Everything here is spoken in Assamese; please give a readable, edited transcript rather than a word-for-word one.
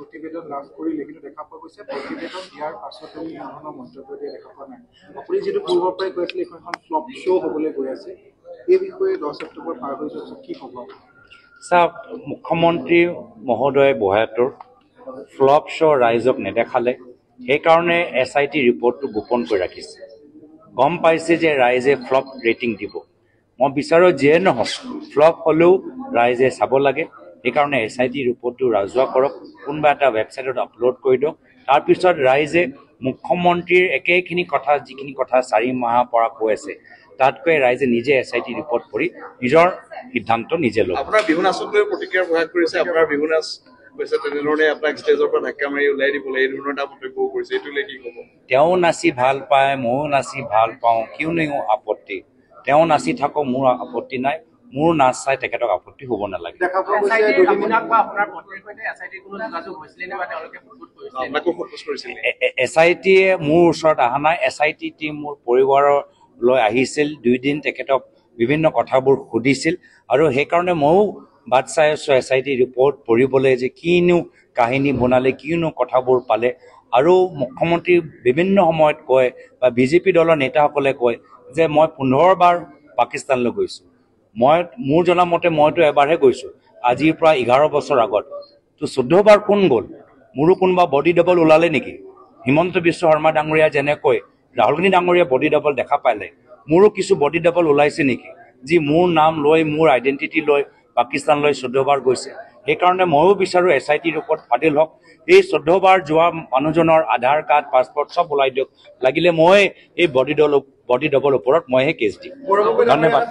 প্ৰতিবেদন লাভ কৰিলে কিন্তু দেখা পোৱা গৈছে প্ৰতিবেদন দিয়াৰ পাছতো কোনো ধৰণৰ মন্তব্য দিয়া দেখা পোৱা নাই আপুনি যিটো পূৰ্বৰ পৰাই কৈ আছিলে এইখন এখন ফ্লপ শ্ব' হ'বলৈ গৈ আছে এই বিষয়ে 10 ছেপ্টেম্বৰ পাৰ হৈ যোৱাৰ কি ক'ব চাওক মুখ্যমন্ত্ৰী মহোদয় বহাটোৰ ফ্লপ শ্ব' ৰাইজক নেদেখালে সেইকাৰণে SIT ৰিপৰ্টটো গোপন কৰি ৰাখিছে গম পাইছে যে ৰাইজে ফ্লপ ৰেটিং দিব মই বিচাৰোঁ যিয়ে নহওক ফ্লপ হ'লেও ৰাইজে চাব লাগে সেইকাৰণে SIT ৰিপৰ্টটো ৰাজহুৱা কৰক কোনোবা এটা ৱেবছাইটত আপলোড কৰি দিয়ক তাৰপিছত ৰাইজে মুখ্যমন্ত্ৰীৰ একেখিনি কথা যিখিনি কথা 4 মাহৰ পৰা কৈ আছে তাতকৈ ৰাইজে নিজে SIT ৰিপৰ্ট কৰি নিজৰ সিদ্ধান্ত নিজে ল'ব আপোনাৰ বিহু নাচক লৈ প্ৰতিক্ৰিয়া প্ৰকাশ কৰিছে আপোনাৰ বিহু নাচ কৈছে তেনেধৰণে আপোনাক ষ্টেজৰ পৰা ধাক্কা মাৰি ওলাই দিবলৈ এই ধৰণৰ এটা মন্তব্য কৰিছে এইটো লৈ কি ক'ব তেওঁ নাচি ভাল পায় ময়ো নাচি ভাল পাওঁ কিয়নো আপত্তি তেওঁ নাচি থাকক মোৰ আপত্তি নাই মোৰ নাচ চাই তেখেতক আপত্তি হ'ব নালাগে SIT মোৰ ওচৰত অহা নাই SIT টিম মোৰ পৰিবাৰলৈ আহিছিল 2 দিন তেখেতক বিভিন্ন কথাবোৰ সুধিছিল আৰু সেইকাৰণে ময়ো বাট চাই আছোঁ SIT ৰিপৰ্ট পঢ়িবলৈ যে কিনো কাহিনী বনালে কিনো কথাবোৰ পালে আৰু মুখ্যমন্ত্ৰী বিভিন্ন সময়ত কয় বা BJP দলৰ নেতাসকলে কয় যে মই 15 বাৰ পাকিস্তানলৈ গৈছোঁ মই মোৰ জনা মতে মইতো এবাৰহে গৈছোঁ আজিৰ পৰা 11 বছৰ আগত তো 14 বাৰ কোন গ'ল মোৰো কোনোবা বডি ডাবল ওলালে নেকি হিমন্ত বিশ্ব শৰ্মা ডাঙৰীয়া যেনেকৈ ৰাহুল গান্ধী ডাঙৰীয়া বডি ডাবল দেখা পালে মোৰো কিছু বডি ডাবল ওলাইছে নেকি যি মোৰ নাম লৈ মোৰ আইডেণ্টিটি লৈ পাকিস্তানলৈ 14 বাৰ গৈছে সেইকাৰণে ময়ো বিচাৰোঁ SIT ৰিপৰ্ট ফাদিল হওক এই 14 বাৰ যোৱা মানুহজনৰ আধাৰ কাৰ্ড পাছপৰ্ট সব ওলাই দিয়ক লাগিলে মই এই বডি ডাবল ওপৰত মইহে কেছ দিম ধন্যবাদ